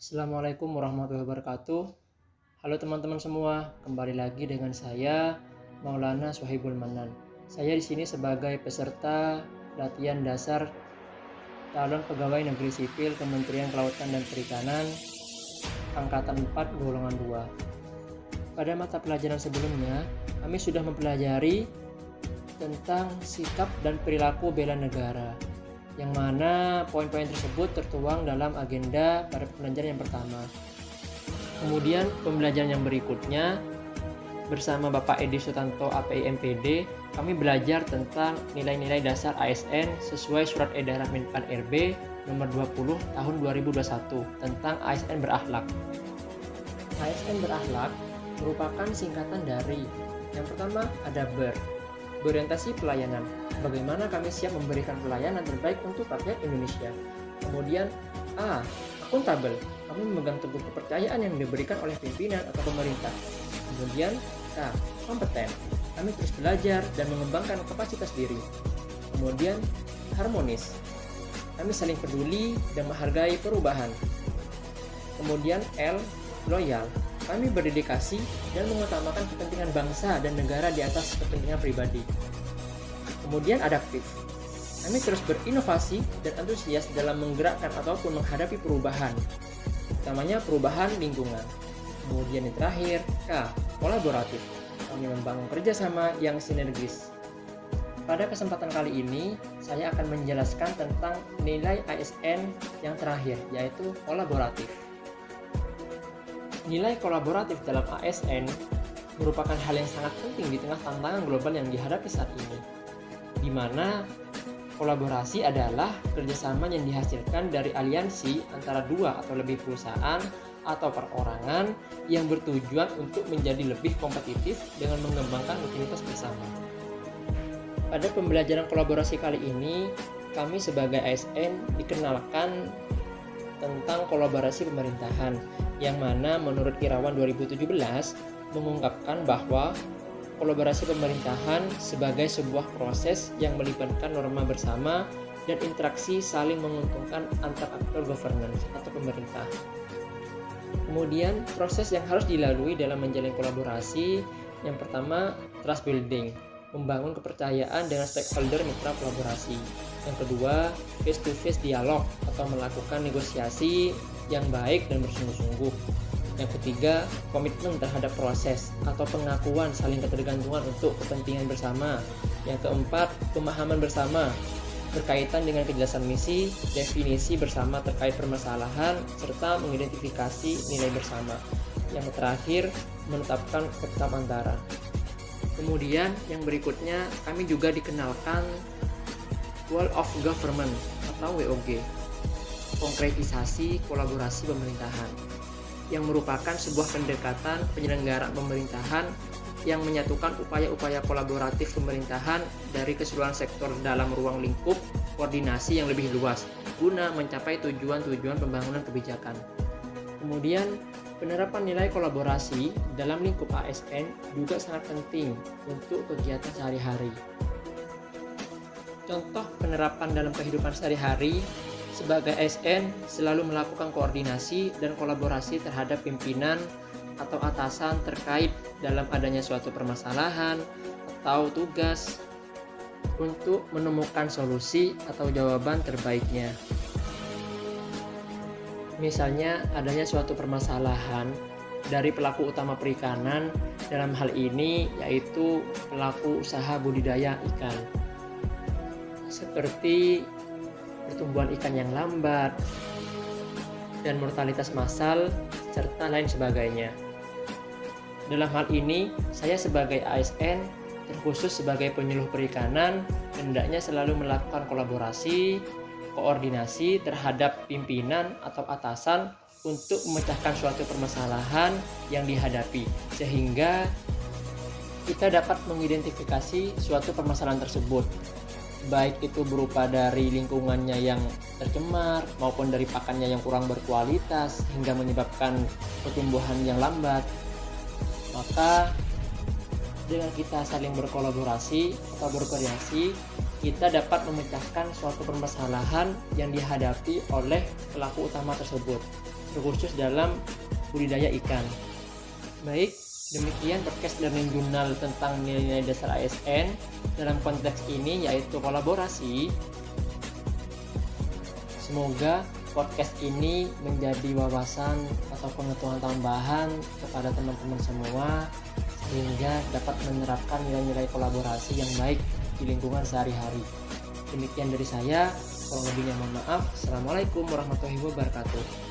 Assalamualaikum warahmatullahi wabarakatuh. Halo teman-teman semua, kembali lagi dengan saya Maulana Suhaibul Manan. Saya di sini sebagai peserta latihan dasar calon pegawai negeri sipil Kementerian Kelautan dan Perikanan Angkatan 4 golongan 2. Pada mata pelajaran sebelumnya, kami sudah mempelajari tentang sikap dan perilaku bela negara, yang mana poin-poin tersebut tertuang dalam agenda pada pembelajaran yang pertama. Kemudian pembelajaran yang berikutnya bersama Bapak Edi Sutanto API MPD, kami belajar tentang nilai-nilai dasar ASN sesuai Surat Edaran Menpan RB nomor 20 tahun 2021 tentang ASN berakhlak. ASN berakhlak merupakan singkatan dari yang pertama ada berorientasi pelayanan. Bagaimana kami siap memberikan pelayanan terbaik untuk rakyat Indonesia. Kemudian A. Akuntabel. Kami memegang teguh kepercayaan yang diberikan oleh pimpinan atau pemerintah. Kemudian K. Kompeten. Kami terus belajar dan mengembangkan kapasitas diri. Kemudian harmonis. Kami saling peduli dan menghargai perubahan. Kemudian L. Loyal. Kami berdedikasi dan mengutamakan kepentingan bangsa dan negara di atas kepentingan pribadi. Kemudian adaptif. Kami terus berinovasi dan antusias dalam menggerakkan ataupun menghadapi perubahan, utamanya perubahan lingkungan. Kemudian yang terakhir, K. Kolaboratif. Kami membangun kerjasama yang sinergis. Pada kesempatan kali ini, saya akan menjelaskan tentang nilai ASN yang terakhir, yaitu kolaboratif. Nilai kolaboratif dalam ASN merupakan hal yang sangat penting di tengah tantangan global yang dihadapi saat ini, di mana kolaborasi adalah kerjasama yang dihasilkan dari aliansi antara dua atau lebih perusahaan atau perorangan yang bertujuan untuk menjadi lebih kompetitif dengan mengembangkan rutinitas bersama. Pada pembelajaran kolaborasi kali ini, kami sebagai ASN dikenalkan tentang kolaborasi pemerintahan, yang mana menurut Irawan 2017 mengungkapkan bahwa kolaborasi pemerintahan sebagai sebuah proses yang melibatkan norma bersama dan interaksi saling menguntungkan antar aktor governance atau pemerintah. Kemudian proses yang harus dilalui dalam menjalin kolaborasi, yang pertama trust building, membangun kepercayaan dengan stakeholder mitra kolaborasi. Yang kedua, face to face dialog atau melakukan negosiasi yang baik dan bersungguh-sungguh. Yang ketiga, komitmen terhadap proses atau pengakuan saling ketergantungan untuk kepentingan bersama. Yang keempat, pemahaman bersama berkaitan dengan kejelasan misi, definisi bersama terkait permasalahan, serta mengidentifikasi nilai bersama. Yang terakhir, menetapkan ketam antara. Kemudian yang berikutnya, kami juga dikenalkan Wall of Government atau WOG, konkretisasi kolaborasi pemerintahan, yang merupakan sebuah pendekatan penyelenggaraan pemerintahan yang menyatukan upaya-upaya kolaboratif pemerintahan dari keseluruhan sektor dalam ruang lingkup koordinasi yang lebih luas guna mencapai tujuan-tujuan pembangunan kebijakan. Kemudian, penerapan nilai kolaborasi dalam lingkup ASN juga sangat penting untuk kegiatan sehari-hari. Contoh penerapan dalam kehidupan sehari-hari, sebagai ASN selalu melakukan koordinasi dan kolaborasi terhadap pimpinan atau atasan terkait dalam adanya suatu permasalahan atau tugas untuk menemukan solusi atau jawaban terbaiknya. Misalnya adanya suatu permasalahan dari pelaku utama perikanan, dalam hal ini yaitu pelaku usaha budidaya ikan, seperti pertumbuhan ikan yang lambat dan mortalitas massal serta lain sebagainya. Dalam hal ini, saya sebagai ASN terkhusus sebagai penyuluh perikanan hendaknya selalu melakukan kolaborasi, koordinasi terhadap pimpinan atau atasan untuk memecahkan suatu permasalahan yang dihadapi, sehingga kita dapat mengidentifikasi suatu permasalahan tersebut, baik itu berupa dari lingkungannya yang tercemar maupun dari pakannya yang kurang berkualitas hingga menyebabkan pertumbuhan yang lambat. Maka dengan kita saling berkolaborasi atau berkoordinasi, kita dapat memecahkan suatu permasalahan yang dihadapi oleh pelaku utama tersebut, berkursus dalam budidaya ikan. Baik, demikian podcast Learning Journal tentang nilai-nilai dasar ASN dalam konteks ini, yaitu kolaborasi. Semoga podcast ini menjadi wawasan atau pengetahuan tambahan kepada teman-teman semua, sehingga dapat menerapkan nilai-nilai kolaborasi yang baik di lingkungan sehari-hari. Demikian dari saya, kurang lebihnya mohon maaf. Assalamualaikum warahmatullahi wabarakatuh.